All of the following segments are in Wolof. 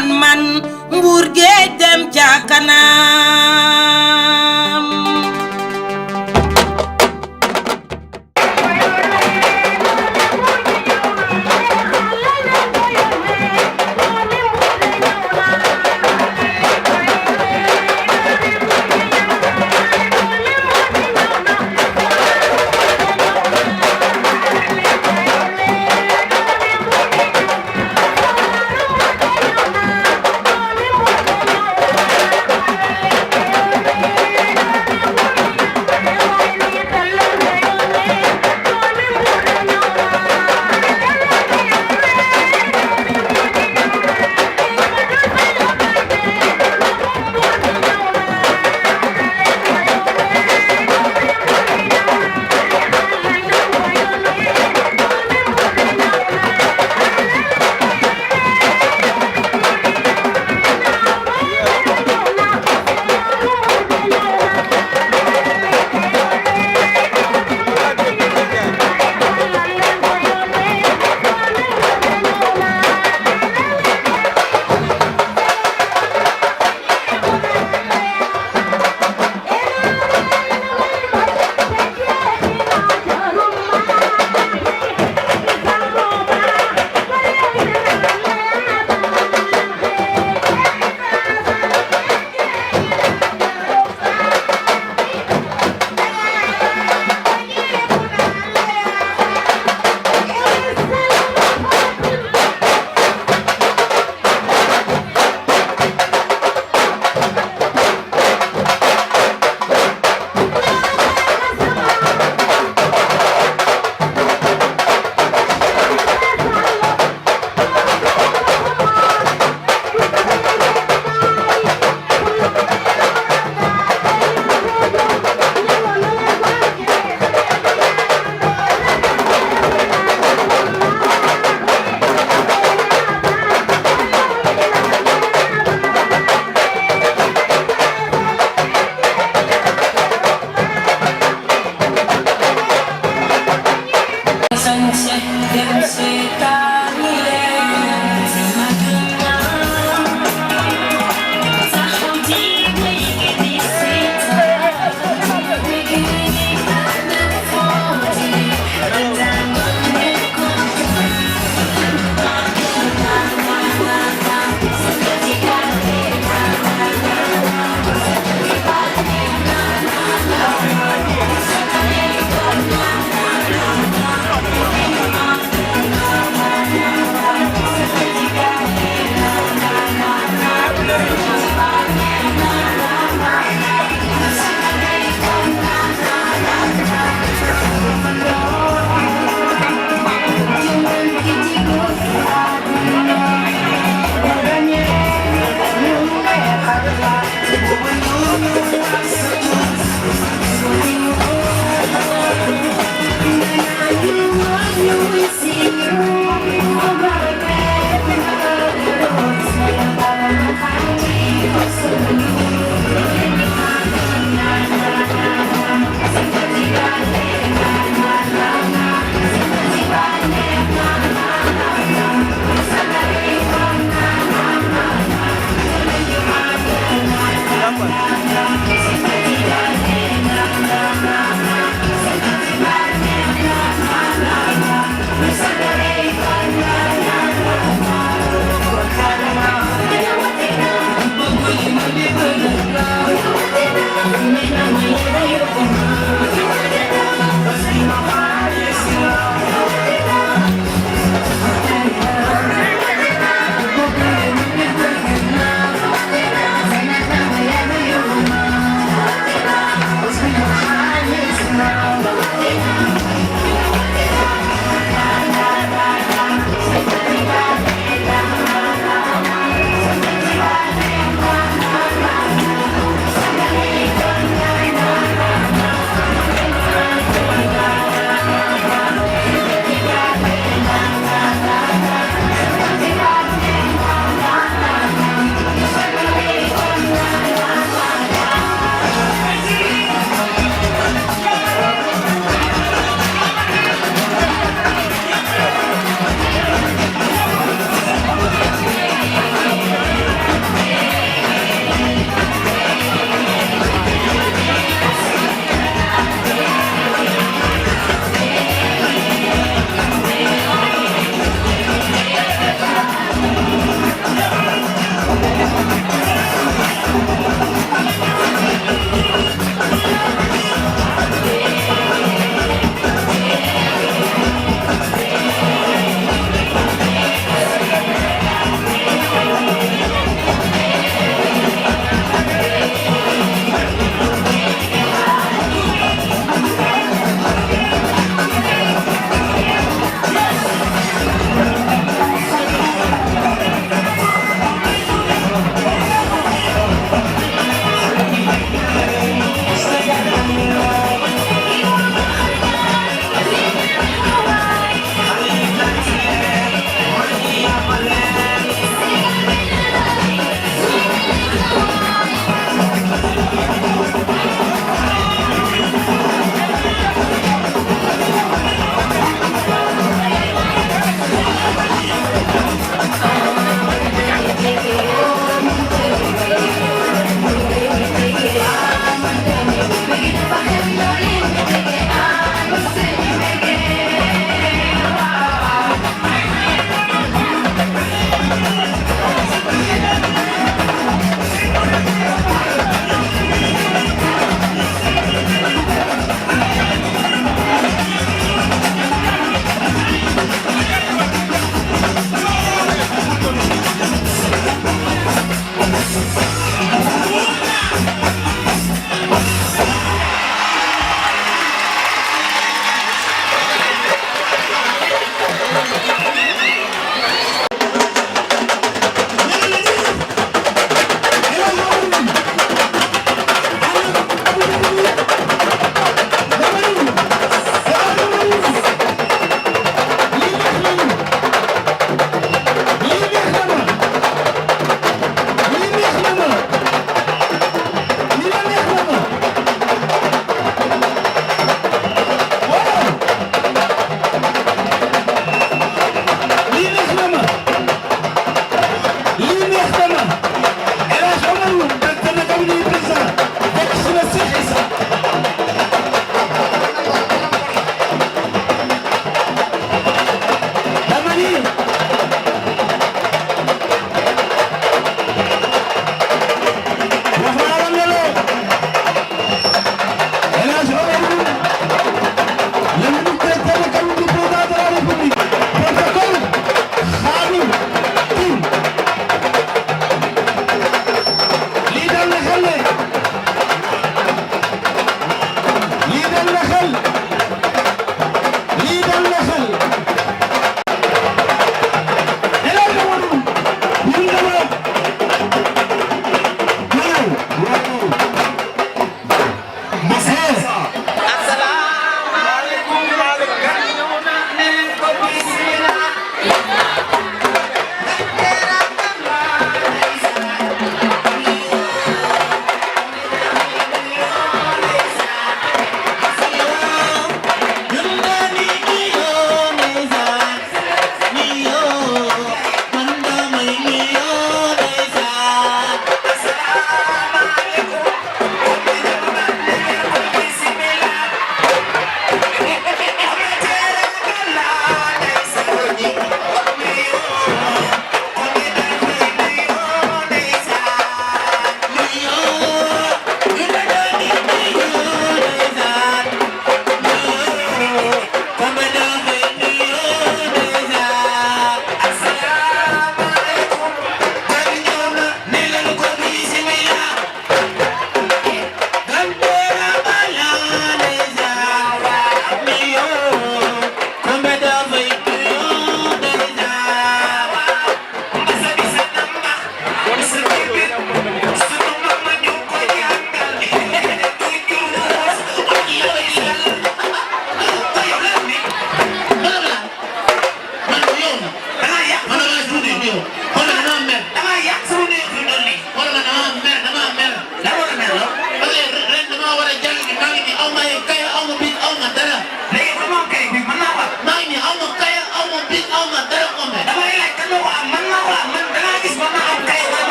man Mbour géej dem ca kanam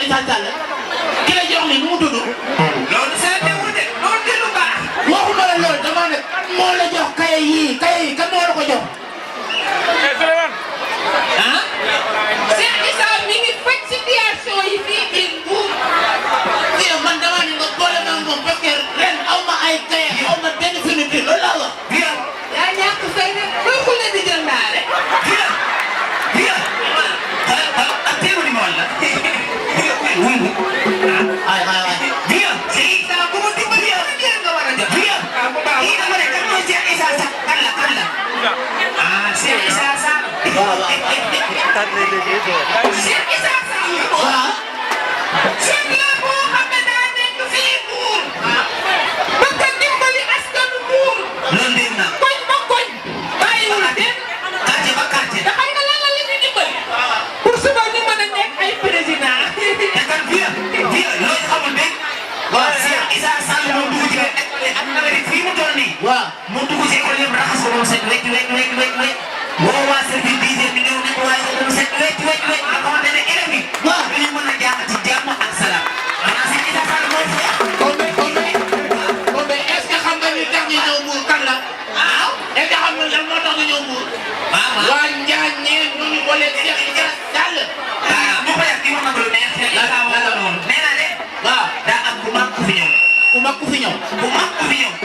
Cheikh Issa Sall ki la jox li nu mu tudd. loolu saa teewul de loolu de lu baax. waxuma la loolu dama ne kan moo la jox kaye yii kan moo la ko jox. ah. Cheikh Issa mi ngi faj situation yi fii ci Mbour. yow man dama ne nga boole ma moom parce que ren aw ma ay kaye aw ma benn fourniture loolu laa wax. yaa ñàkk fay rek booy xule di jël ndaare.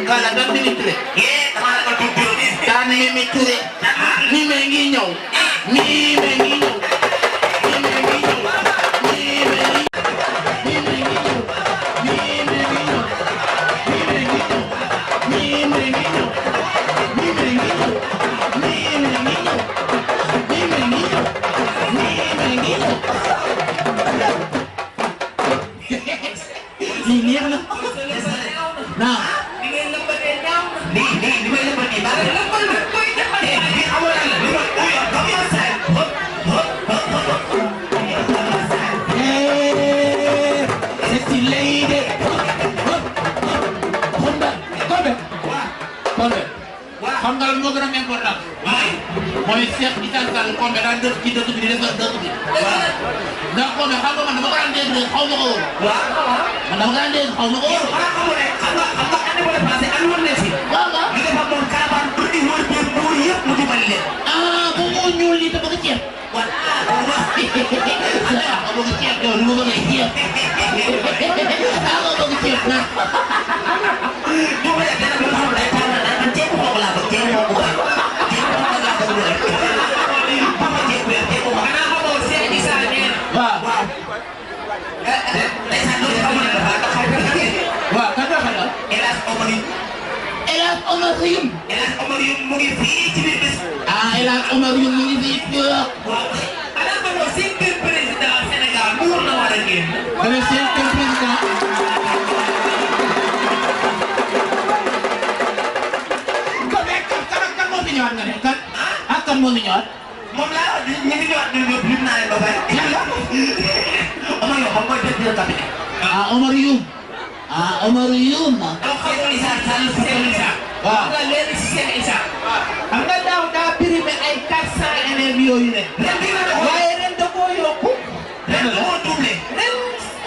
Kala dan Mimi Touré. Dama la ko tuddee. Dan Mimi Touré. Mimi ngi ñëw. Mimi ngi ñëw. Mimi ngi ñëw. Mimi ngi ñëw. Mimi ngi ñëw. Mimi ngi ñëw. Mimi ngi ñëw. Mimi ngi ñëw. Mimi ngi ñëw. Mimi ngi ñëw. Mimi ngi ñëw. Mimi ngi ñëw. Lii neex na. Nah. Xam nga lan moo gën a important mooy Cheikh Issa Sall Combé daan dëkk ci dëkk bi di defar dëkk bi ndax Combé xam nga man dama ko daan dégg rek xaw ma ko woon man dama ko daan dégg xaw ma ko woon xam nga année boo passé an woon na si waaw waaw ñu defar moom caravane pour di wër biir Mbour yëpp mu dimbali leen ah bu moo ñuul lii te bëgg ceeb voilà ah bëgg ceeb yow ni ma bëgg ceeb ah nga bëgg ceeb nag ñu ma def dana ma xam day taw na man ceeb ko laa bëgg ceeb ko ko ceeb ko laa bëgg rek papa ceeb ko ceeb ko ana xamoo Cheikh Issa nee na waaw waaw ndeysaan loolu xamoo ne dafa waaw kan la xala Elas Omar Elas Omar Youm Elas Omar Youm mu ngi fii ci biir bés ah Elas Omar Youm mu ngi fii waaw ana xamoo seen kër président Sénégal Mbour na war a génn dana seen kër président kan moo fi ñëwaat nga ne kan ah kan moo fi ñëwaat moom laa wax ñu ngi ñëwaat ñu lim naa leen ba pare Omar Youm moom mooy directeur cabinet ah Omar Youm ah Omar Youm Cheikh Issa Sall Cheikh Issa waaw nga léegi si Cheikh Issa xam nga daaw daa primé ay 400 élèves yooyu ne waaye ren da koo yokku ren da koo doublé ren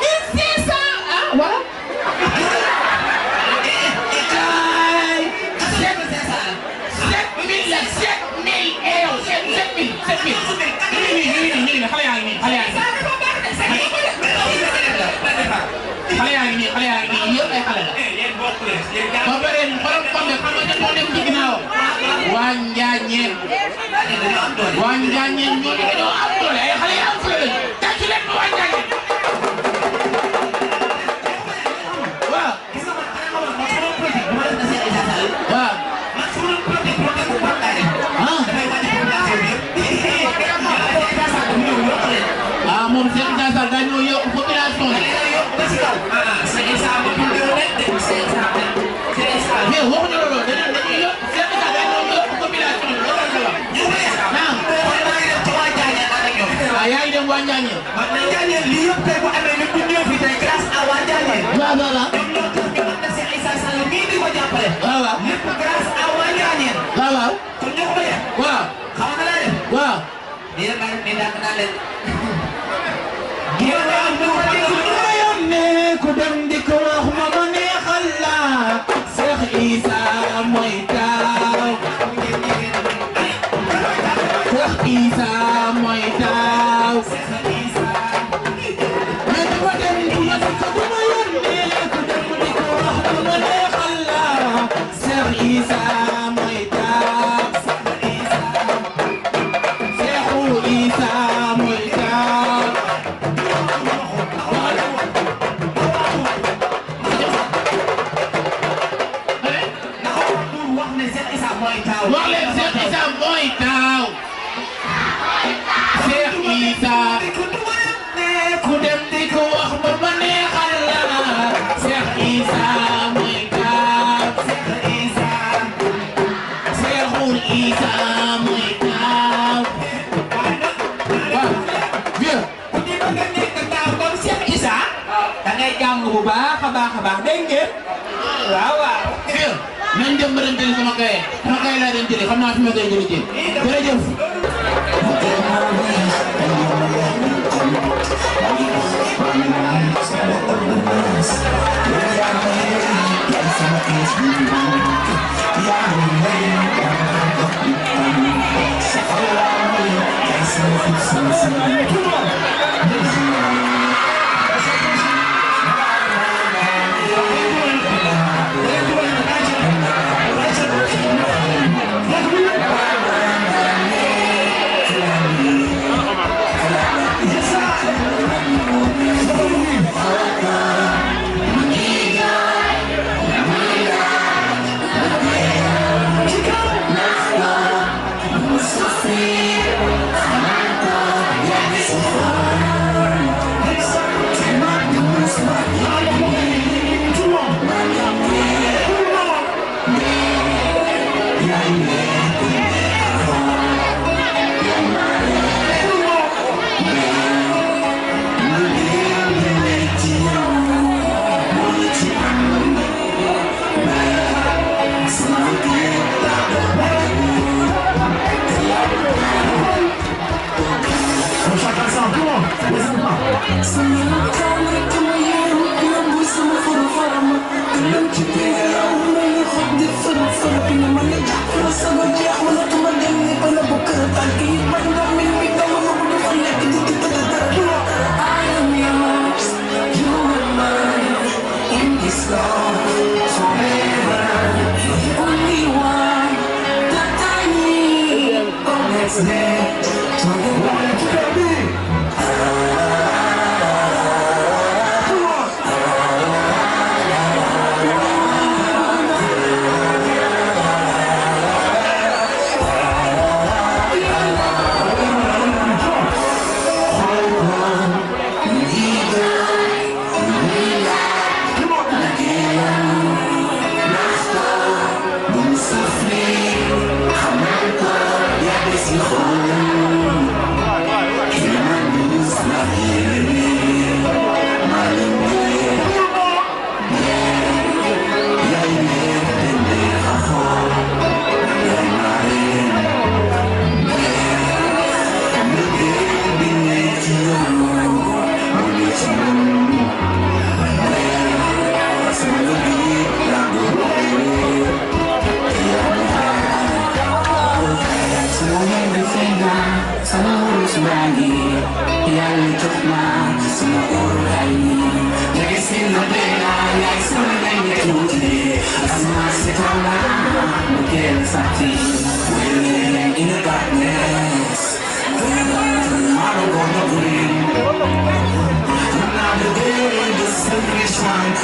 1500 ah voilà ay 7000 la 7000 et yow 7000 7000 xale yaa ngi nii xale yaa ngi nii yëpp ay xale la ba pare xoolal Combé xam nga ñoo nekk ci ginnaaw waa Njaañeen ñoo ne dañoo am doole ay xale yu am fële lañu tàcc leen ba waa Njaañeen waaw waaw ah moom Cheikh Issa Sall daa ñëw yokk population bi mais waxuñu la loolu dañuy yokk Cheikh Issa daa ñëw yokk population bi loolu la wax naam ah yaa ngi dem waa Njaañeen lii yëpp tey bu amee ñun ñu ñëw fi tey grâce à waa Njaañeen waaw waaw waaw ñoom ñoo tax ñu mën na Cheikh Issa Sall mii di ko jàppale waaw waaw lépp grâce à waa Njaañeen waaw waaw kon ñoo ko def waaw xam nga laa def waaw lii la may ni dàq naa leen ku dem di ko wax ma ma neexal la Cheikh Issa mooy taaw Cheikh Issa mooy taaw mais du ma dem du ma di ko du ma yónnee ku dem di ko wax ma ma neexal la Cheikh Issa mooy taaw Cheikh Issa mooy taaw wax leen Cheikh Issa mooy taaw Cheikh Issa ku dem di ko wax ba ma neexal la Cheikh Issa mooy taaw Cheikh Issa mooy taaw waaw vieux ku di bëgg a nekk taaw comme Cheikh Issa da ngay jàng bu baax a baax dégg ngeen waaw waaw vieux nañ dem ba dem jëli sama kaye laa dem jëli xam naa fi ma koy jëli jërëjëf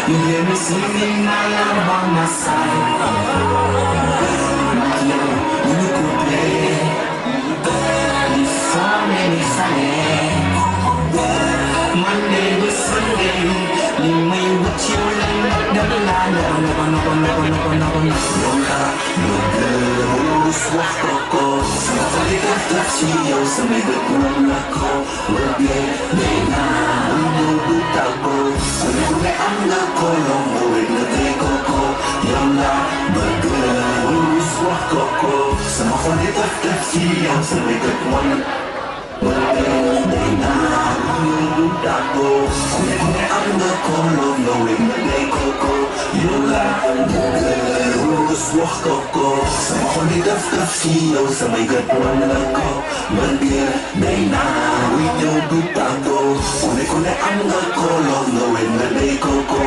You hear me singing my love on my side. You could play so many Sunday, Monday to Sunday. You may watch your life, never lie, never. Swap coco, somebody got that CEO, somebody got one loco, we're getting I'm not calling, we're not the coco, you're not the girl, swap coco, somebody got that CEO, somebody got one, we're getting du tàggo ku ne am nga ko loo lowee nga day koko yow laa am rus wax ko sama xol bi daf ci yow samay gët wan la ko mbëggeel day naan wuy ñëw du tàggo ku ne am nga ko loo lowee nga day koko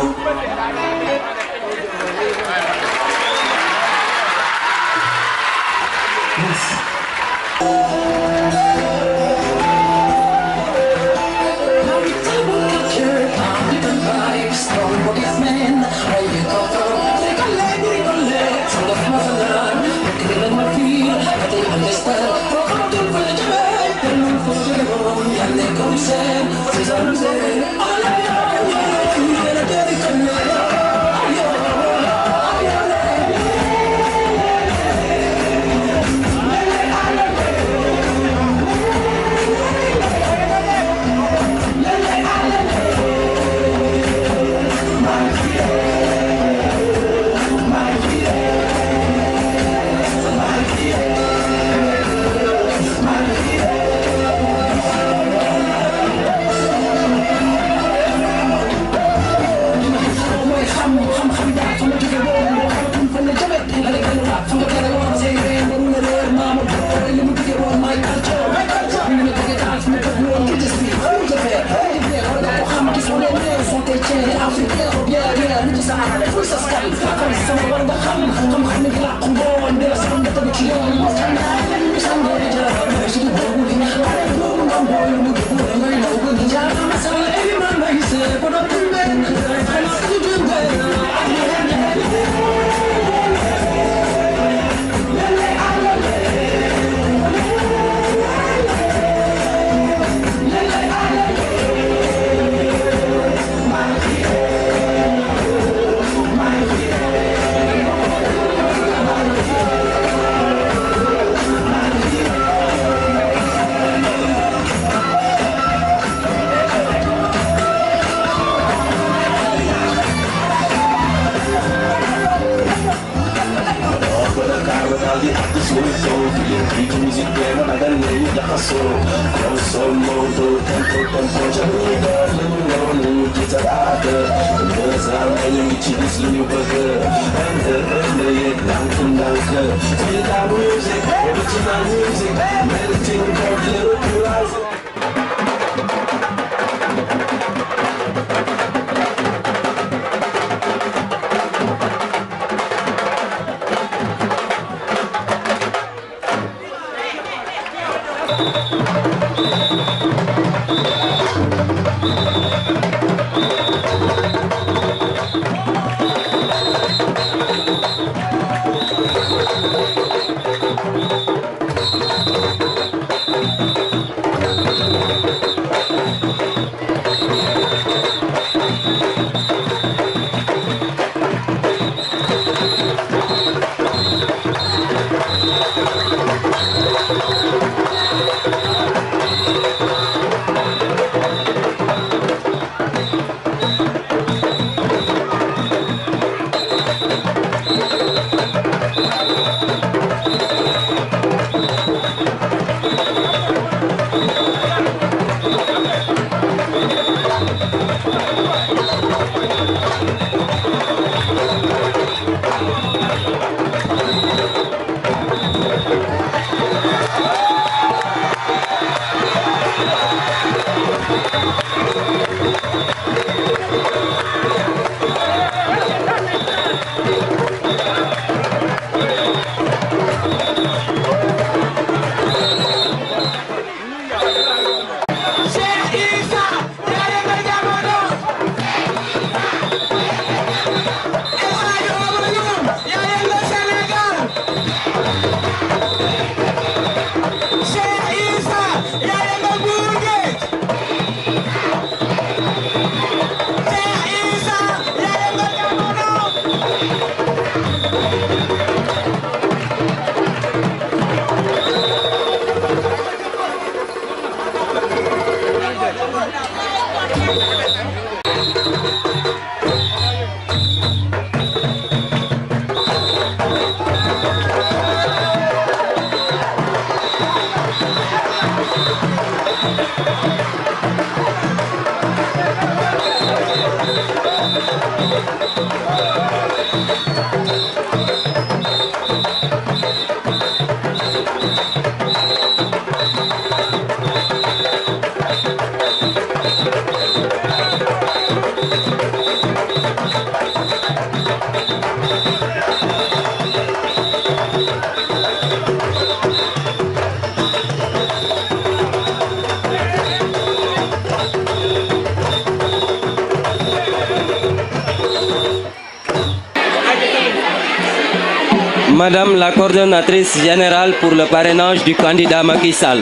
Madame la coordonnatrice générale pour le parrainage du candidat Macky Sall,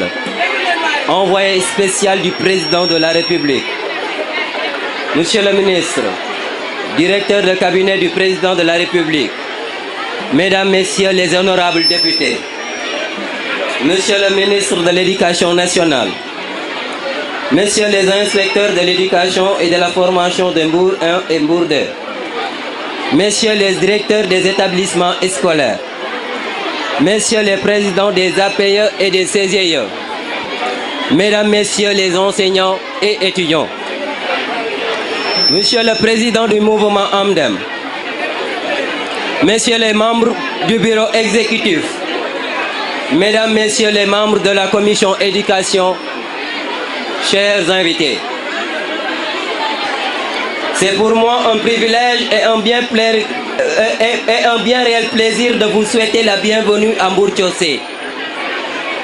envoyé spécial du président de la République, Monsieur le ministre, directeur de cabinet du président de la République, Mesdames, Messieurs les honorables députés, Monsieur le ministre de l'Éducation nationale, Messieurs les inspecteurs de l'éducation et de la formation de Mbour 1 et Mbour 2, Messieurs les directeurs des établissements scolaires, Messieurs les présidents des APE et des CGE, Mesdames, Messieurs les enseignants et étudiants, Monsieur le Président du mouvement AMDEM, Messieurs les membres du bureau exécutif, Mesdames, Messieurs les membres de la commission éducation, chers invités, c'est pour moi un privilège et un bien réel plaisir de vous souhaiter la bienvenue à Mbour Thiocé.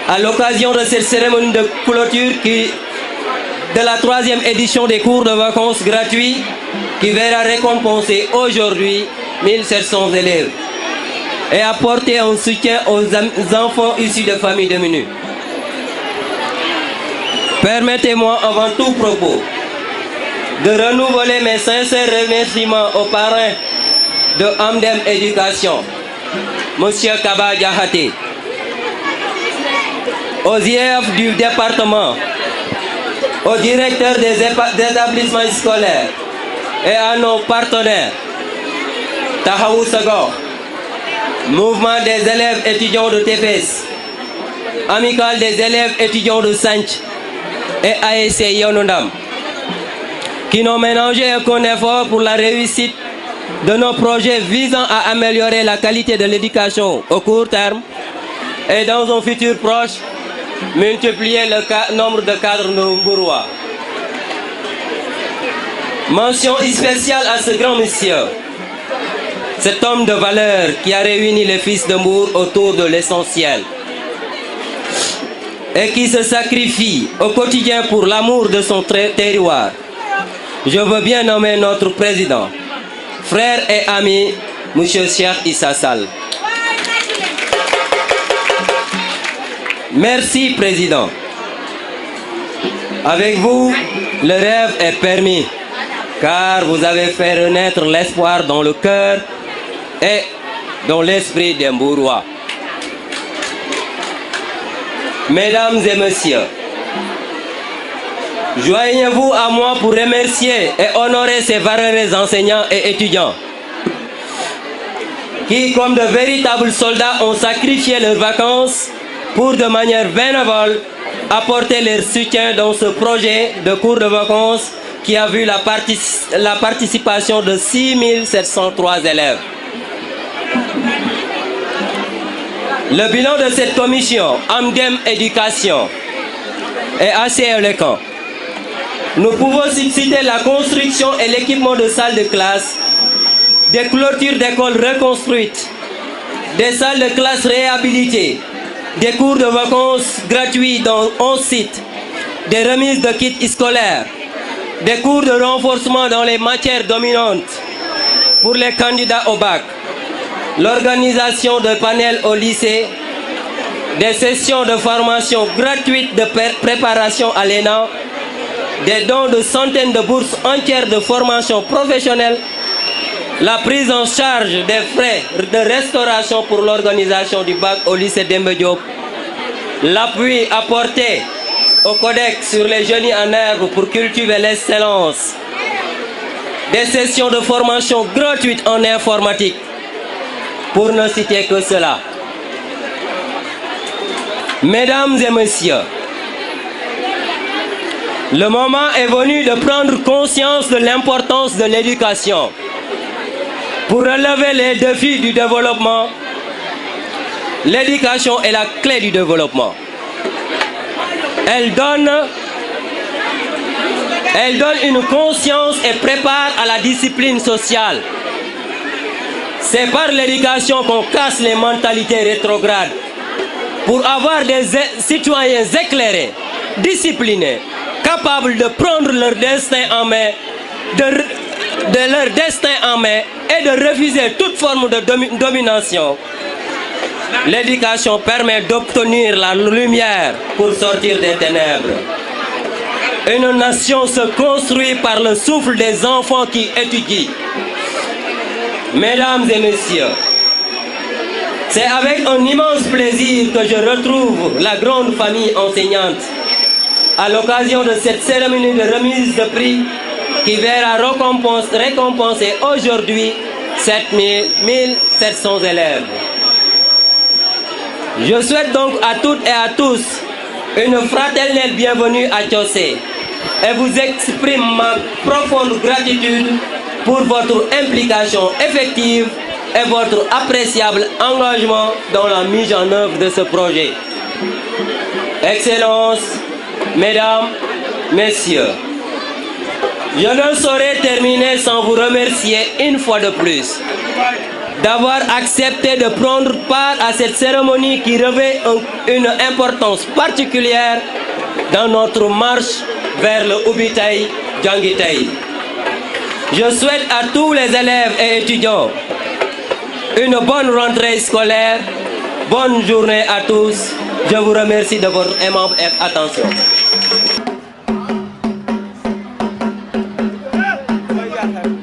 À l'occasion de cette cérémonie de clôture de la 3e édition des cours de vacances gratuits qui verra récompenser aujourd'hui 1700 élèves et apporter un soutien aux enfants issus de familles démunies. Permettez-moi avant tout propos de renouveler mes sincères remerciements aux parrains de Amdem Éducation, Monsieur Kaba Diakhaté, aux IEF du département, aux directeurs des établissements scolaires et à nos partenaires, Tahaou Sagor, Mouvement des élèves étudiants de TPS, Amicale des élèves étudiants de Sanch et ASC Yonondam, qui n'ont ménagé aucun effort pour la réussite de nos projets visant à améliorer la qualité de l'éducation au court terme et dans un futur proche, multiplier le nombre de cadres mbourois. Mention spéciale à ce grand monsieur, cet homme de valeur qui a réuni les fils de Mbour autour de l'essentiel et qui se sacrifie au quotidien pour l'amour de son terroir. Je veux bien nommer notre président, frère et ami, M. Cheikh Issa Sall. Merci, Président. Avec vous, le rêve est permis, car vous avez fait renaître l'espoir dans le cœur et dans l'esprit des Mbourois. Mesdames et Messieurs, joignez-vous à moi pour remercier et honorer ces valeureux enseignants et étudiants qui, comme de véritables soldats, ont sacrifié leurs vacances pour, de manière bénévole, apporter leur soutien dans ce projet de cours de vacances qui a vu la participation de 6703 élèves. Le bilan de cette commission, Amdem Éducation, est assez éloquent. Nous pouvons citer la construction et l'équipement de salles de classe, des clôtures d'écoles reconstruites, des salles de classe réhabilitées, des cours de vacances gratuits dans 11 sites, des remises de kits scolaires, des cours de renforcement dans les matières dominantes pour les candidats au bac, l'organisation de panels au lycée, des sessions de formation gratuites de préparation à l'ENA, des dons de centaines de bourses entières de formation professionnelle, la prise en charge des frais de restauration pour l'organisation du bac au lycée Demba Diop, l'appui apporté au codex sur les génies en herbe pour cultiver l'excellence, des sessions de formation gratuites en informatique, pour ne citer que cela. Mesdames et Messieurs, le moment est venu de prendre conscience de l'importance de l'éducation pour relever les défis du développement. L'éducation est la clé du développement. Elle donne une conscience et prépare à la discipline sociale. C'est par l'éducation qu'on casse les mentalités rétrogrades pour avoir des citoyens éclairés, disciplinés, capables de prendre leur destin en main, et de refuser toute forme de domination L'éducation permet d'obtenir la lumière pour sortir des ténèbres. Une nation se construit par le souffle des enfants qui étudient. Mesdames et messieurs, c'est avec un immense plaisir que je retrouve la grande famille enseignante à l'occasion de cette cérémonie de remise de prix qui verra récompenser aujourd'hui 1700 élèves. Je souhaite donc à toutes et à tous une fraternelle bienvenue à Tiossé et vous exprime ma profonde gratitude pour votre implication effective et votre appréciable engagement dans la mise en œuvre de ce projet. Excellences, Mesdames, Messieurs, je ne saurais terminer sans vous remercier une fois de plus d'avoir accepté de prendre part à cette cérémonie qui revêt une importance particulière dans notre marche vers le Ubitaï Djangitaï. Je souhaite à tous les élèves et étudiants une bonne rentrée scolaire, bonne journée à tous. Je vous remercie de votre aimable attention. Thank you.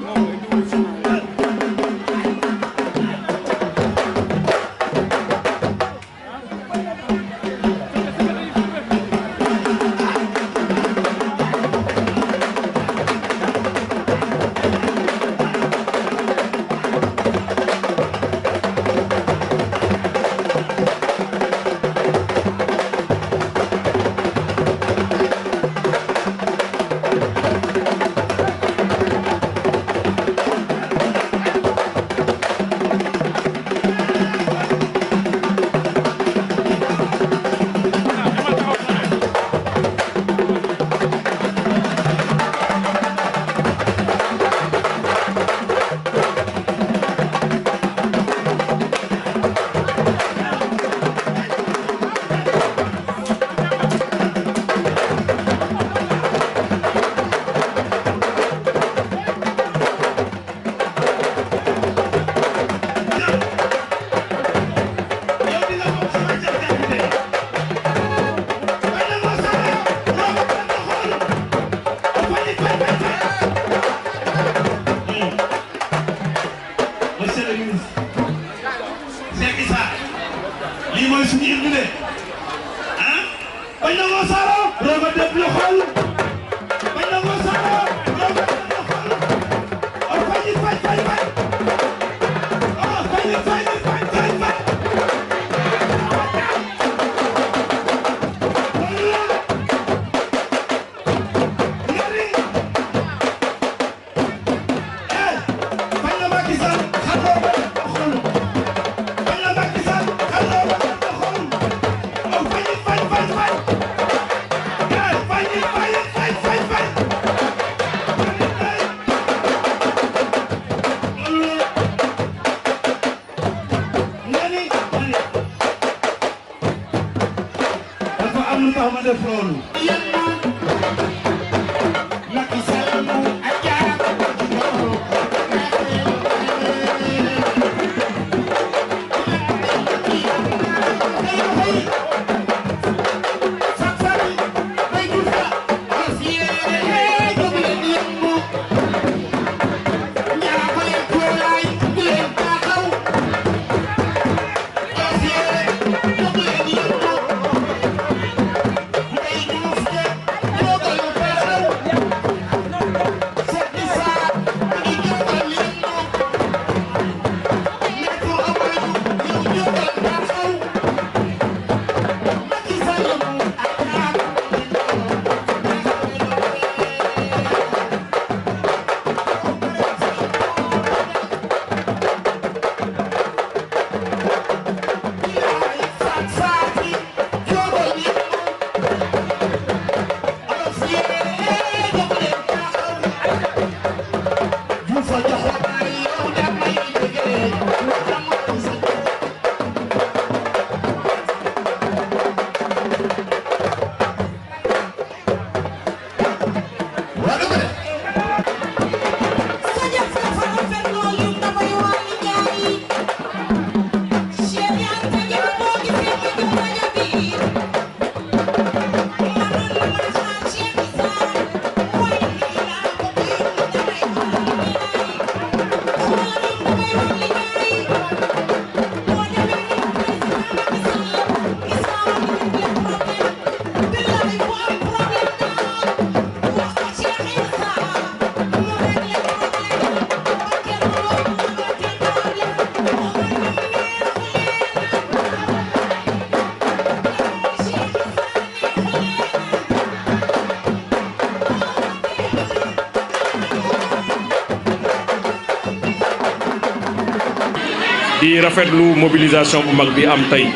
di rafetlu mobilisation bu mag bi am tey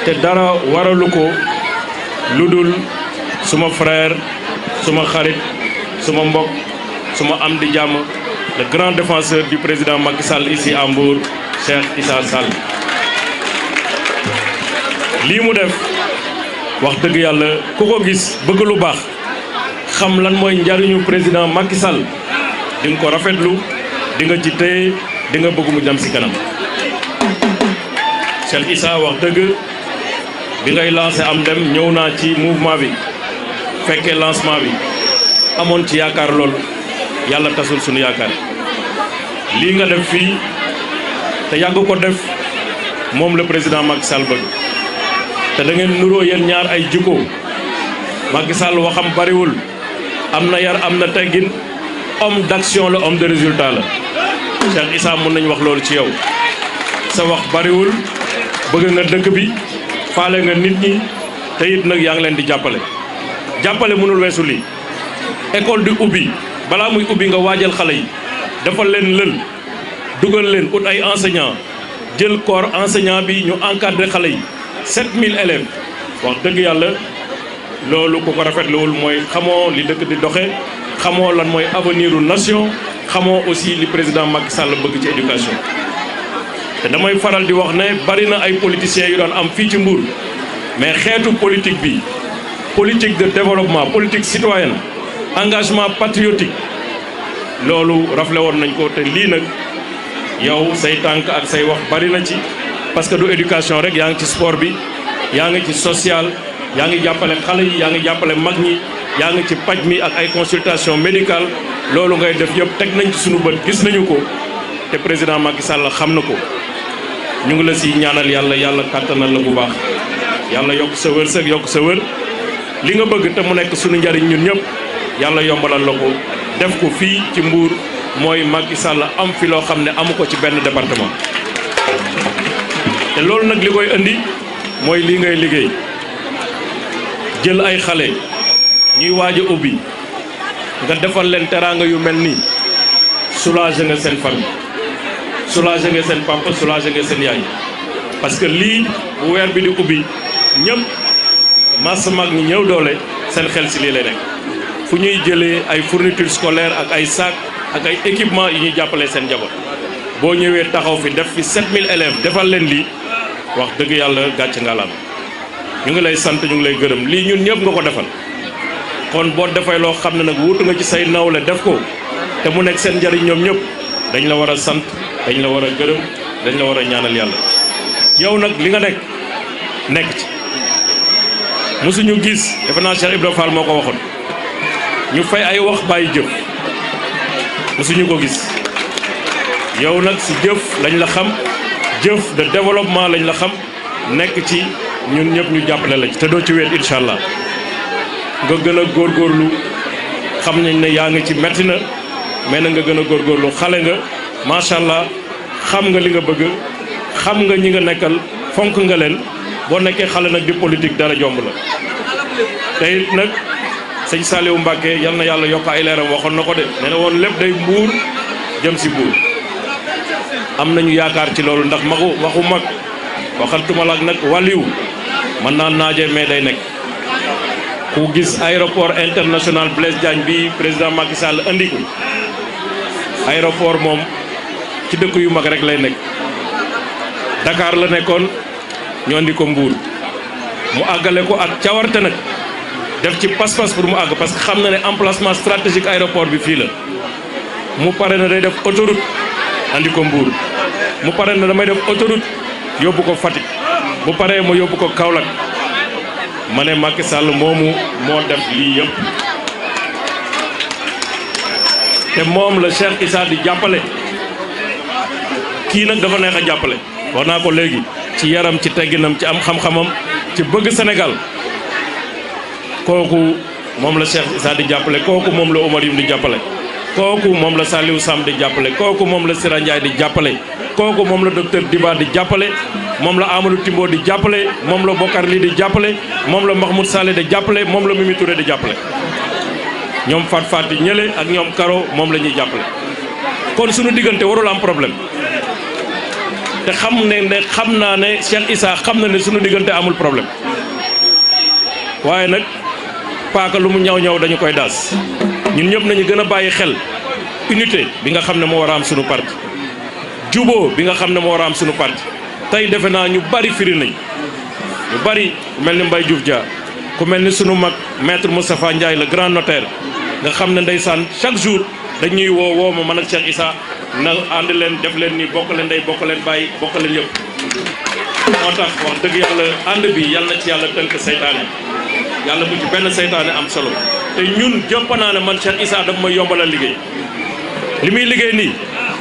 te dara waralu ko lu dul suma frère suma xarit suma mbokk suma am di jàmm le grand défenseur du président Macky Sall ici à Mbour Cheikh Issa Sall lii mu def wax dëgg yàlla ku ko gis bëgg lu baax xam lan mooy njariñu président Macky Sall di nga ko rafetlu di nga ci téye di nga bëgg mu dem ci kanam Cheikh Issa wax dëgg bi ngay lancé am dem ñëw naa ci mouvement bi fekkee lancement bi amoon ci yaakaar lool yàlla tasul sunu yaakaar lii nga def fii te yàgg ko def moom le président Macky Sall bëgg te da ngeen nuroo yéen ñaar ay jikko Macky Sall waxam bariwul am na yar am na teggin homme d'action la homme de résultat la Cheikh Issa mën nañu wax loolu ci yow sa wax bariwul bëgg nga dëkk bi faale nga nit ñi te it nag yaa ngi leen di jàppale mënul weesu lii école di ubbi balaa muy ubbi nga waajal xale yi dafa leen lël dugal leen ut ay enseignants jël corps enseignant bi ñu encadré xale yi 7000 élèves wax dëgg yàlla loolu ku ko rafetluwul mooy xamoo li dëkk di doxe xamoo lan mooy avenir u nation xamoo aussi li président Macky Sall bëgg ci éducation te damay faral di wax ne bari na ay politiciens yu doon am fii ci Mbour mais xeetu politique bi politique de développement politique citoyenne engagement patriotique loolu rafle woon nañ ko te lii nag yow say tànk ak say wax bari na ci parce que du éducation rek yaa ngi ci sport bi yaa ngi ci social yaa ngi jàppale xale yi yaa ngi jàppale mag ñi yaa ngi ci paj mi ak ay consultation médicale loolu ngay def yëpp teg nañ ci sunu bët gis nañu ko te président Macky Sall xam na ko ñu ngi la si ñaanal yàlla kàttanal la bu baax yàlla yokk sa wërsëg yokk sa wër li nga bëgg te mu nekk sunu njariñ ñun ñëpp yàlla yombalal la ko def ko fii ci Mbour mooy Macky Sall am fi loo xam ne amu ko ci benn département te loolu nag li koy indi mooy lii ngay liggéey jël ay xale ñuy waaj a ubbi nga defal leen teraanga yu mel nii soulager nga seen famille soulager nga seen papa soulager nga seen yaay parce que lii bu weer bi di ubbi ñëpp masse mag ñi ñëw doole seen xel si lii lay nekk fu ñuy jëlee ay fournitures scolaires ak ay sac ak ay équipement yu ñuy jàppale seen njaboot boo ñëwee taxaw fi def fi 7000 élèves defal leen lii wax dëgg yàlla gàcc ngalaam ñu ngi lay sant ñu ngi lay gërëm lii ñun ñëpp nga ko defal kon boo defee loo xam ne nag wutu nga ci say nawle def ko te mu nekk seen njariñ ñoom ñëpp dañ la war a sant dañ la war a gërëm dañ la war a ñaanal yàlla yow nag li nga nekk ci mosuñu gis defe naa Cheikh Ibrahima Fall moo ko waxoon ñu fay ay wax bàyyi jëf mosuñu ko gis yow nag si jëf lañ la xam jëf de développement lañ la xam nekk ci ñun ñëpp ñu jàppale la ci te doo ci weet incha allah nga gën a góorgóorlu xam nañ ne yaa ngi ci metti na mais na nga gën a góorgóorlu xale nga macha allah xam nga li nga bëgg xam nga ñi nga nekkal fonk nga leen boo nekkee xale nag di politique dara jomb la te it nag sëñ Saliou Mbacké yal na yàlla yokk ay leeram waxoon na ko de nee na woon lépp day Mbuur jëm si Mbuur am nañu yaakaar ci loolu ndax waxu mag waxantuma la ak nag wàlliw mën naa naaje mais day nekk ku gis aéroport international Blaise Diagne bi président Macky Sall andi ko aéroport moom ci dëkk yu mag rek lay nekk Dakar la nekkoon ñu andi ko Mbuur mu àggale ko ak cawarte nag def ci pas-pas pour mu àgg parce que xam na ne emplacement stratégique aéroport bi fii la mu pare na day def autoroute andi ko Mbuur mu pare na damay def autoroute yóbbu ko Fatick bu paree ma yóbbu ko Kaolack ma ne Macky Sall moomu moo def lii yëpp te moom la Cheikh Issa di jàppale kii nag dafa neex a jàppale wax naa ko léegi ci yaram ci tegginam ci am xam-xamam ci bëgg Sénégal kooku moom la Cheikh Issa di jàppale kooku moom la Omar Youm di jàppale kooku moom la Saliou Sam di jàppale kooku moom la Sira Ndiaye di jàppale kooku moom la docteur Diba di jàppale moom la Amadou Timbo di jàppale moom la Bokar Li di jàppale moom la Mahmoud Saleh di jàppale moom la Mimi Touré di jàppale ñoom Fat Fat yi ñële ak ñoom Karo moom la ñuy jàppale kon suñu diggante warul am problème te xam naa ne Cheikh Issa xam na ne suñu diggante amul problème waaye nag paaka lu mu ñaw dañu koy daas ñun ñëpp nañu gën a bàyyi xel unité bi nga xam ne moo war a am suñu parti juboo bi nga xam ne moo war a am suñu parti tey defe naa ñu bari firi nañ ñu bari ku mel ni Mbaye Diouf Dia ku mel ni sunu mag maître Moustapha Ndiaye le grand notaire nga xam ne ndeysaan chaque jour dañuy woo ma man ak Cheikh Issa na ànd leen def leen ni bokk leen ndey bokk leen bàyyi bokk leen yëpp moo tax wax dëgg yàlla ànd bi yàlla na ci yàlla tënk seytaane yàlla bu ci benn seytaane am solo te ñun jàpp naa ne man Cheikh Issa daf may yombalal liggéey li muy liggéey nii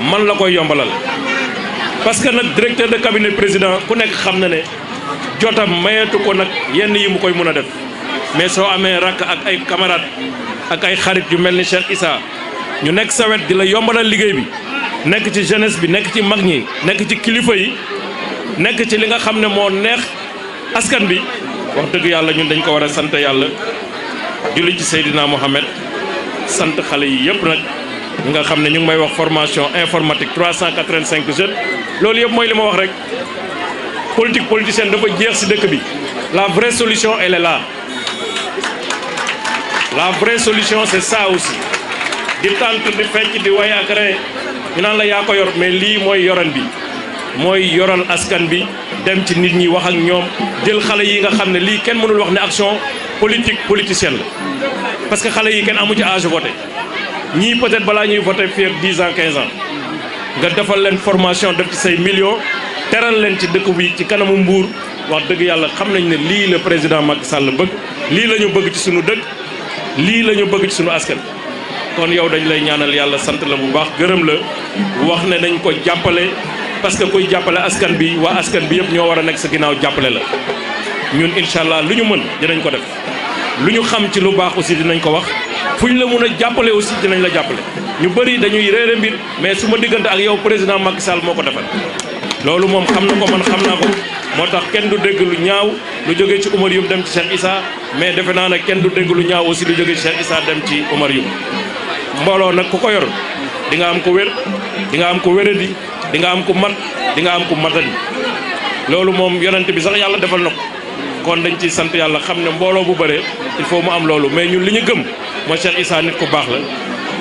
man la koy yombalal parce que nag directeur de cabinet président ku nekk xam na ne jotam mayeetu ko nag yenn yi mu koy mun a def mais soo amee rakk ak ay camarade ak ay xarit yu mel ni Cheikh Issa ñu nekk sa wet di la yombalal liggéey bi nekk ci jeunesse bi nekk ci mag ñi nekk ci kilifa yi nekk ci li nga xam ne moo neex askan bi wax dëgg yàlla ñun dañ ko war a sant yàlla julli ci Seydina Mohamed sant xale yi yëpp nag ñi nga xam ne ñu ngi may wax formation informatique 385 jeunes loolu yëpp mooy li ma wax rek politique politicienne dafa jeex ci dëkk bi la vraie solution elle est là la vraie solution c'est ça aussi di tant di fecc di way ak ree ñu naan la yaa ko yor mais lii mooy yoran bi mooy yoral askan bi dem ci nit ñi wax ak ñoom jël xale yi nga xam ne lii kenn mënul wax ne action politique politicienne la parce que xale yi kenn amu ci âge voté ñii peut-être balaa ñuy voté fii ak 10 ans 15 ans nga defal leen formation def ci say millions teral leen ci dëkk bi ci kanamu Mbour wax dëgg yàlla xam nañ ne lii la président Macky Sall bëgg lii la ñu bëgg ci sunu dëkk lii la ñu bëgg ci sunu askan kon yow dañ lay ñaanal yàlla sant la bu baax gërëm la wax ne nañ ko jàppale parce que kuy jàppale askan bi waa askan bi yëpp ñoo war a nekk sa ginnaaw jàppale la ñun incha allah lu ñu mën dinañ ko def lu ñu xam ci lu baax aussi dinañ ko wax fu ñu la mun a jàppale aussi dinañ la jàppale ñu bëri dañuy réere mbir mais su ma diggante ak yow président Macky Sall moo ko defal loolu moom xam na ko man xam naa ko moo tax kenn du dégg lu ñaaw lu jógee ci Oumar Youm dem ci Cheikh Issa mais defe naa ne kenn du dégg lu ñaaw aussi lu jógee ci Cheikh Issa dem ci Oumar Youm mbooloo nag ku ko yor di nga am ko wér di nga am ko wéradi di nga am ko mat di nga am ko matadi loolu moom yonent bi sax yàlla defal na ko kon dañ ciy sant yàlla xam ne mbooloo bu bëree il faut mu am loolu mais ñun li ñu gëm mooy Cheikh Issa nit ku baax la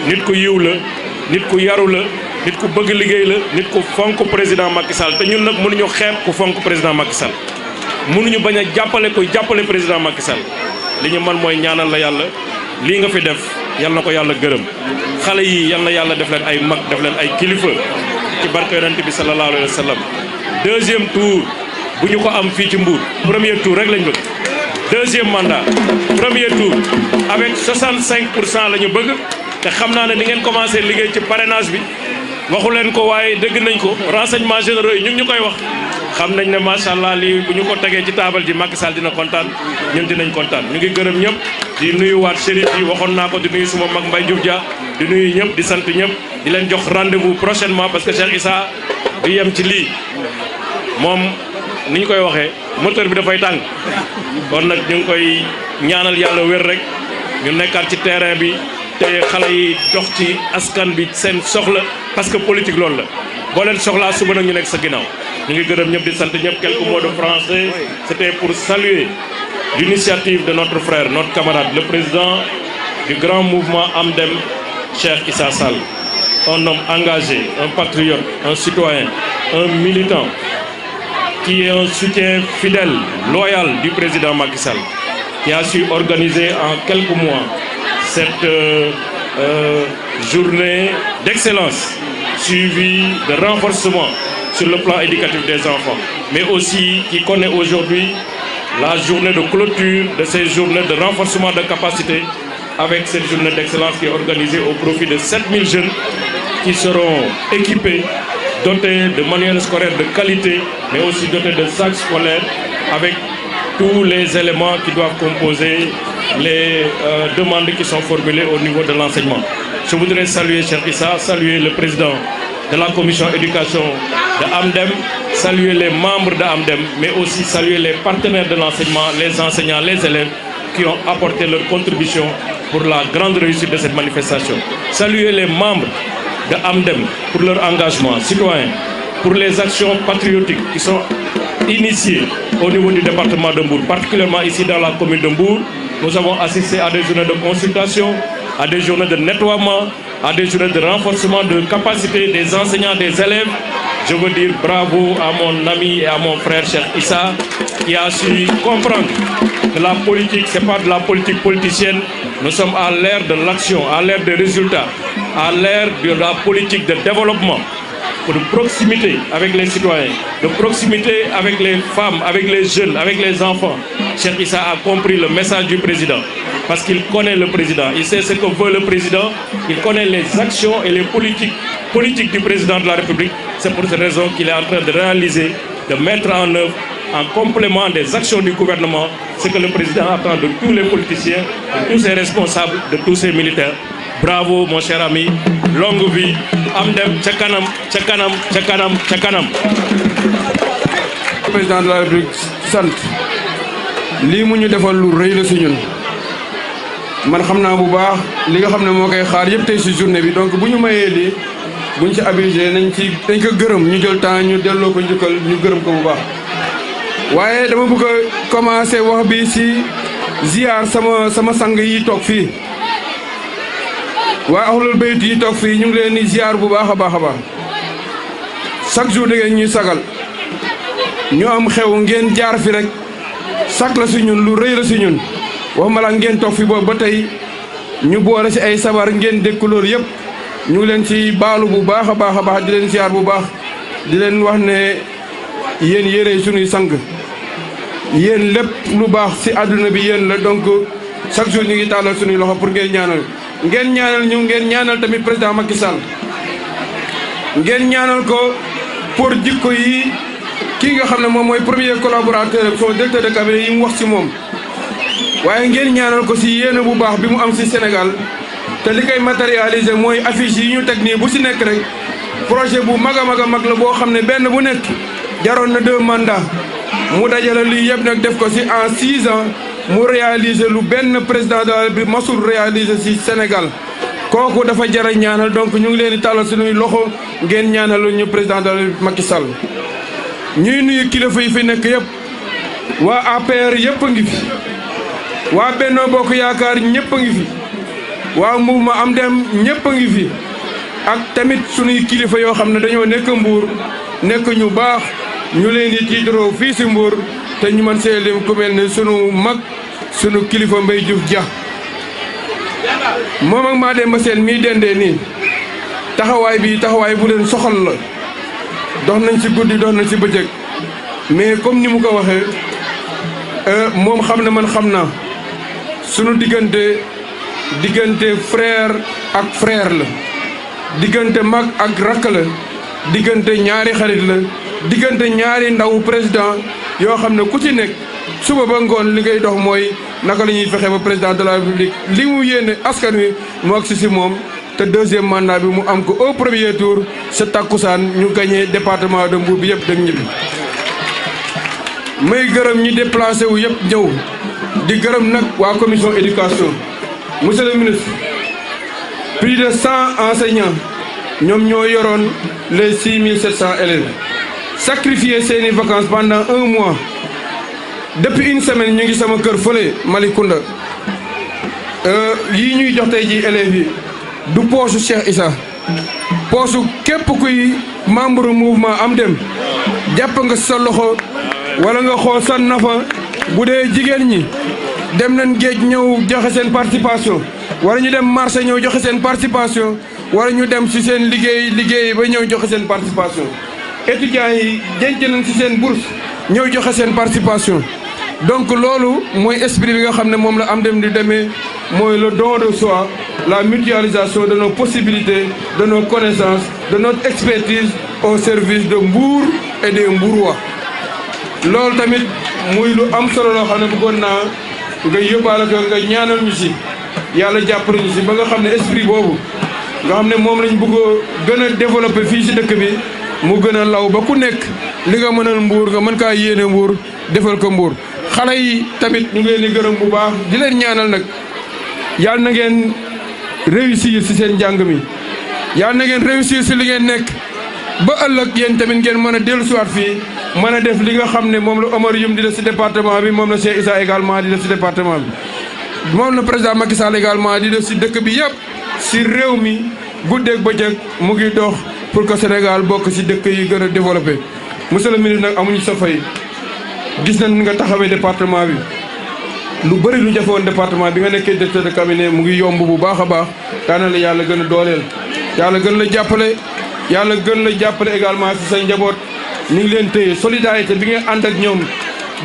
nit ku yiw la nit ku yaru la nit ku bëgg liggéey la nit ku fonk président Macky Sall te ñun nag mënuñu xeeb ku fonk président Macky Sall mënuñu bañ a jàppale koy jàppale président Macky Sall li ñu man mooy ñaanal la yàlla lii nga fi def yal na ko yàlla gërëm xale yi yal na yàlla def leen ay mag def leen ay kilifa ci barke yonent bi sallallahu alayhi wa sallam deuxième tour bu ñu ko am fii ci Mbour premier tour rek lañ bëgg deuxième mandat premier tour avec 65% la ñu bëgg te xam naa ne di ngeen commencé liggéey ci parrainage bi waxu leen ko waaye dégg nañ ko renseignements généraux yi ñu ngi ñu koy wax xam nañ ne macha allah lii bu ñu ko tegee ci taabal ji Macky Sall dina kontaan ñun dinañ kontaan ñu ngi gërëm ñëpp di nuyuwaat chérif yi waxoon naa ko di nuyu suma mag Mbaye Diouf Dia di nuyu ñëpp di sant ñëpp di leen jox rendez-vous prochainement parce que Cheikh Issa du yem ci lii moom ni ñu koy waxee moteur bi dafay tàng kon nag ñu ngi koy ñaanal yàlla wér rek ñu nekkaat ci terrain bi te xale yi dox ci askan bi seen soxla parce que politique loolu la boo leen soxlaa suba nag ñu nekk sa ginnaaw ñu ngi gërëm ñëpp di sant ñëpp quelques mots de français c'était pour saluer l'initiative de notre frère notre camarade le président du grand mouvement Amdem Cheikh Issa Sall un homme engagé un patriote un citoyen un militant qui est un soutien fidèle loyal du président Macky Sall qui a su organiser en quelques mois cette journée d'excellence suivie de renforcement sur le plan éducatif des enfants, mais aussi qui connaît aujourd'hui la journée de clôture de ces journées de renforcement de capacité avec cette journée d'excellence qui est organisée au profit de 7000 jeunes qui seront équipés, dotés de manuels scolaires de qualité, mais aussi dotés de sacs scolaires avec tous les éléments qui doivent composer les demandes qui sont formulées au niveau de l'enseignement. Je voudrais saluer Cheikh Issa, saluer le président de la commission éducation de Amdem, saluer les membres de Amdem, mais aussi saluer les partenaires de l'enseignement, les enseignants, les élèves qui ont apporté leur contribution pour la grande réussite de cette manifestation. Saluer les membres de Amdem pour leur engagement citoyen, pour les actions patriotiques qui sont initiées au niveau du département de Mbour, particulièrement ici dans la commune de Mbour. Nous avons assisté à des journées de consultation, à des journées de nettoiement, à des journées de renforcement de capacité des enseignants, des élèves. Je veux dire bravo à mon ami et à mon frère Cheikh Issa qui a su comprendre que la politique, ce n'est pas de la politique politicienne. Nous sommes à l'ère de l'action, à l'ère des résultats, à l'ère de la politique de développement, de proximité avec les citoyens, de proximité avec les femmes, avec les jeunes, avec les enfants. Cheikh Issa a compris le message du président parce qu'il connaît le président, il sait ce que veut le président, il connaît les actions et les politiques du président de la République. C'est pour cette raison qu'il est en train de réaliser, de mettre en œuvre, en complément des actions du gouvernement, ce que le président attend de tous les politiciens, de tous ses responsables, de tous ses militaires. Bravo mon cher ami, longue vie, Amdem Tchakanam, Tchakanam, Tchakanam, Tchakanam. Président de la République sant lii mu ñu defal lu rëy la si ñun man xam naa bu baax li nga xam ne moo koy xaar yëpp tey si journée bi donc bu ñu mayee lii buñ ci abusé dañ ko gërëm ñu jël temps ñu delloo ko njukkal ñu gërëm ko bu baax waaye dama bëgg a commencer wax bi si ziar sama sang yi toog fii waa ahlul bayt yi toog fii ñu ngi leen di ziar bu baax a baax a baax chaque jour da ngeen ñuy sagal ñu am xew ngeen jaar fi rek sak la si ñun lu rëy la si ñun waxuma la ngeen toog fi boobu ba tey ñu boole si ay sabar ngeen dékku loolu yëpp ñu ngi leen ci baalu bu baax a baax di leen ziar bu baax di leen wax ne yéen yérey suñuy sang yéen lépp lu baax si àdduna bi yéen la donc chaque jour ñu ngi tàllal suñuy loxo pour ngeen ñaanal ñu ngeen ñaanal tamit président Macky Sall ngeen ñaanal ko pour jikko yi kii nga xam ne moom mooy premier collaborateur son directeur de cabinet yi mu wax ci moom waaye ngeen ñaanal ko ci yéene bu baax bi mu am ci Sénégal te li koy matérialiser mooy affiche yi ñu teg nii bu ci nekk rek projet bu mag a mag la boo xam ne benn bu nekk jaroon na 2 mandats mu dajale lii yëpp nag def ko ci en 6 ans mu réaliser lu benn président de la République masul réaliser ci Sénégal kooku dafa jara ñaanal donc ñu ngi leen di tàllal suñuy loxo ngeen ñaanal ñu président de la République Macky Sall ñuy nuyu kilifa yi fi nekk yëpp waa APR yëpp a ngi fi waa Benno Bokk Yaakaar ñëpp a ngi fi waa mouvement Amdem ñëpp a ngi fi ak tamit suñuy kilifa yoo xam ne dañoo nekk Mbour nekk ñu baax ñu leen di tiitaroo fii si Mbour te ñu mën see lim ku mel ne sunu mag sunu kilifa Mbaye Diouf Dia moom ak maa dem ba seen mii dendee nii taxawaay bu leen soxal la dox nañ ci guddi dox nañ ci bëccëg mais comme ni mu ko waxee moom xam na man xam naa sunu diggante frère ak frère la diggante mag ak rakk la diggante ñaari xarit la diggante ñaari ndaw président yoo xam ne ku ci nekk suba ba ngoon li ngay dox mooy naka la ñuy fexe ba président de la République li mu yéene askan wi mu agsi si moom te 2e mandat bi mu am ko au premier tour sa takkusaan ñu gagné département de Mbour bi yëpp dem ñibbi may gërëm ñi déplacé wu yëpp ñëw di gërëm nag waa commission éducation monsieur le ministre plus de 100 enseignants ñoom ñoo yoroon les 6700 élèves sacrifié seeni vacances pendant 1 mois depuis une semaine ñu ngi sama kër fële Malicounda yii ñuy jox tey ji élèves yi du poosu Cheikh Issa poosu képp kuy membre mouvement Amdem jàpp nga sa loxo wala nga xool sa nafa bu dee jigéen ñi dem nañ géej ñëw joxe seen participation wala ñu dem marché ñëw joxe seen participation wala ñu dem ci seen liggéey ba ñëw joxe seen participation étudiants yi denc nañ ci seen bourse ñëw joxe seen participation donc loolu mooy esprit bi nga xam ne moom la Amdem di demee mooy le don de soi la mutualisation de nos possibilités de nos connaissances de notre expertise au service de Mbour et des Mbourois loolu tamit muy lu am solo loo xam ne bëggoon naa nga yóbbaale ko nga ñaanal ñu si yàlla jàppale ñu si ba nga xam ne esprit boobu nga xam ne moom lañ bëgg a gën a développer fii si dëkk bi mu gën a law ba ku nekk li nga mënal Mbour nga mën kaa yéene Mbour defal ko Mbour xale yi tamit ñu ngi leen di gërëm bu baax di leen ñaanal nag yàlla na ngeen réussir si seen njàng mi yàlla na ngeen réussir si li ngeen nekk ba ëllëg yéen tamit ngeen mën a dellusiwaat fii mën a def li nga xam ne moom la Omar Youm di def si département bi moom la Cheikh Issa également di def si département bi moom la président Macky Sall également di def si dëkk bi yëpp si réew mi guddeeg bëccëg mu ngi dox pour que Sénégal bokk si dëkk yi gën a développé. monsieur le ministre nag amuñu sa fay gis nañ nga taxawee département bi lu bëri lu jafewoon département bi nga nekkee directeur de cabinet mu ngi yomb bu baax a baax daana la yàlla gën a dooleel yàlla gën la jàppale yàlla gën la jàppale également si say njaboot ñu ngi leen téye solidarité bi nga ànd ak ñoom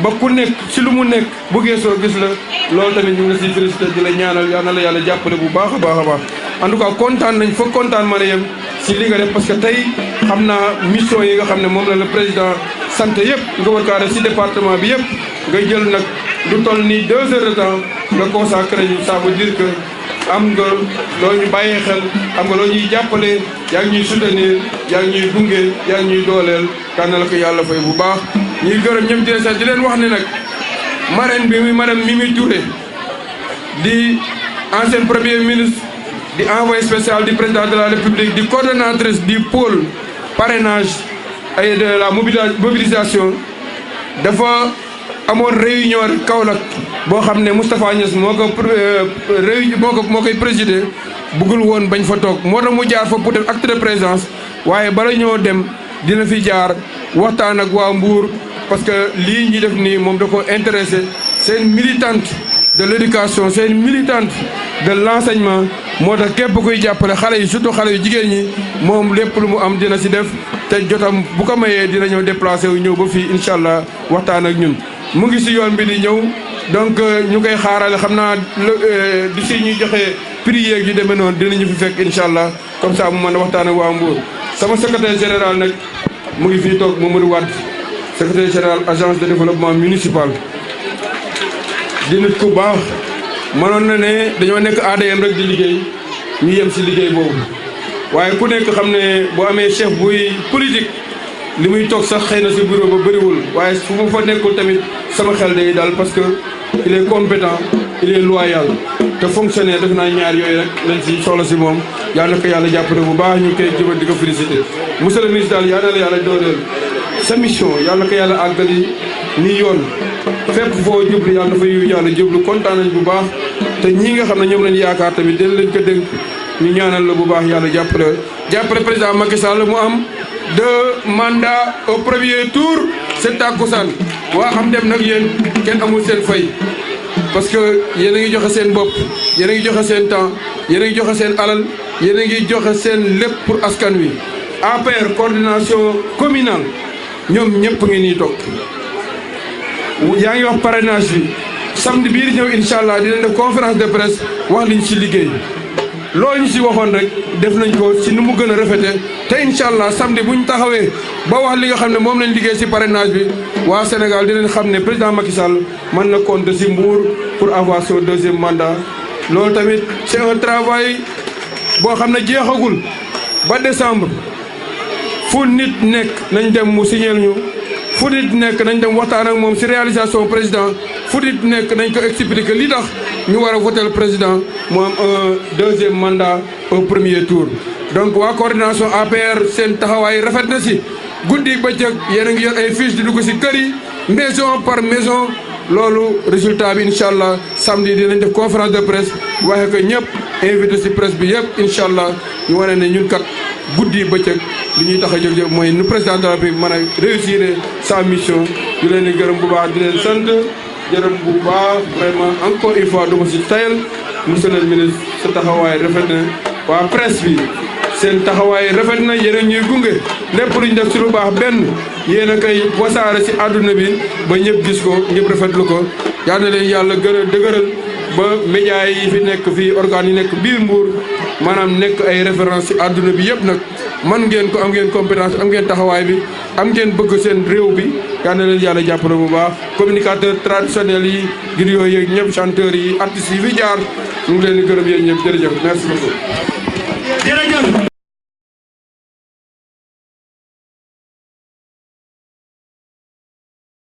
ba ku nekk si lu mu nekk bu geesoo gis la loolu tamit ñu ngi la siy félicité di la ñaanal yal na la yàlla jàppale bu baax a baax a baax en tout cas kontaan nañ fa kontaan mën a yem si li nga def parce que tey xam naa mission yi nga xam ne moom la le président sant yëpp nga war kaa def si département bi yëpp nga jël nag lu toll nii 2 heures de temps nga consacré ñu ça veut dire que am nga loo ñu bàyyee xel am nga loo ñuy jàppale yaa ngi ñuy soutenir yaa ngi ñuy gunge yaa ngi ñuy dooleel kan na la ko yàlla fay bu baax ñuy gërëm ñëpp di leen sant di leen wax ne nag marraine bi muy madame Mimi Touré di ancienne premier ministre di envoyé spécial du président de la république di coordonnatrice du pôle parrainage et de la mobilisation dafa amoon réunion Kaolack boo xam ne Moustapha Niass moo koy présider bëggul woon bañ fa toog moo tax mu jaar fa pour def acte de présence waaye bala ñoo dem dina fi jaar waxtaan ak waa Mbour parce que lii ñuy def nii moom da ko intéressé c'est une militante de l'éducation c'est une militante de l'enseignement moo tax képp kuy jàppale xale yi surtout xale yu jigéen ñi moom lépp lu mu am dina si def te jotam bu ko mayee dina ñëw déplacé wu ñëw ba fii incha allah waxtaan ak ñun mu ngi si yoon bi di ñëw donc ñu koy xaarale xam naa di si ñuy joxe prix yeeg yu demee noonu dinañu fi fekk incha allah comme ça mu mën a waxtaan ak waa Mbour sama secrétaire général nag mu ngi fii toog Mamadou Wade secrétaire général agence de développement municipal di nit ku baax mënoon na ne dañoo nekk ADM rek di liggéey ñu yem si liggéey boobu waaye ku nekk xam ne boo amee chef buy politique li muy toog sax xëy na si bureau ba bëriwul waaye fu mu fa nekkul tamit sama xel day daal parce que il est compétent il est loyal te fonctionnaire def naa ñaar yooyu rek lañ si soxla si moom yàlla na ko yàlla jàppale bu baax ñu koy jëbal di ko félicité monsieur le ministre daal yàlla na la yàlla dooleel sa mission yàlla na ko yàlla àggali nii yoon fépp foo jublu yàlla dafa yu yàlla jublu kontaan nañ bu baax te ñii nga xam ne ñoom lañ yaakaar tamit dina leen ko dénk ñu ñaanal la bu baax yàlla jàppale président Macky Sall mu am 2 mandats au premier tour c'est takkusaan waa am dem nag yéen kenn amul seen fay parce que yéen a ngi joxe seen bopp yéen a ngi joxe seen temps yéen a ngi joxe seen alal yéen a ngi joxe seen lépp pour askan wi APR coordination communale ñoom ñëpp ngi nii toog yaa ngi wax parrainage bi samedi bii di ñëw incha allah dinañ def conférence de presse wax liñ ci liggéey loolu ñu si waxoon rek def nañ ko si nu mu gën a rafete te incha allah samedi bu ñu taxawee ba wax li nga xam ne moom lañ liggéey si parrainage bi waa Sénégal dinañ xam ne président Macky Sall mën na compter si Mbour pour avoir son 2e mandat. loolu tamit c'est un travail boo xam ne jeexagul ba décembre fu nit nekk nañ dem mu signal ñu fu nit nekk nañ dem waxtaan ak moom si réalisation président fu nit nekk nañ ko expliquer li tax ñu war a voter président mu am un 2e mandat au premier tour. donc waa coordination APR seen taxawaay rafet na si guddi bëccëg yéen a ngi yor ay fiches di dugg si kër yi maison par maison loolu résultat bi incha allah samedi dinañ def conférence de presse waxe ko ñëpp invité si presse bi yëpp incha allah ñu wane ne ñun kat guddi bëccëg li ñuy tax a jóg mooy nu président de la République mën a réussir sa mission di leen di gërëm bu baax di leen sant gërëm bu baax vraiment encore une fois duma si tayal monsieur le ministre sa taxawaay rafet na waa presse bi seen taxawaay rafet na yéen a ñuy gunge lépp lu ñu def si lu baax benn yéen a koy wasaare si àdduna bi ba ñëpp gis ko ñëpp rafetlu ko yal na leen yàlla gën a dëgëral ba médias yi fi nekk fii organes yi nekk biir Mbour maanaam nekk ay référence si àdduna bi yëpp nag man ngeen ko am ngeen compétence am ngeen taxawaay bi am ngeen bëgg seen réew bi yal na leen yàlla jàppale bu baax communicateur traditionnels yi griots yeeg ñëpp chanteurs yi artistes yi fi jaar ñu ngi leen di gërëm yéen ñëpp jërëjëf merci beaucoup. jërëjëf.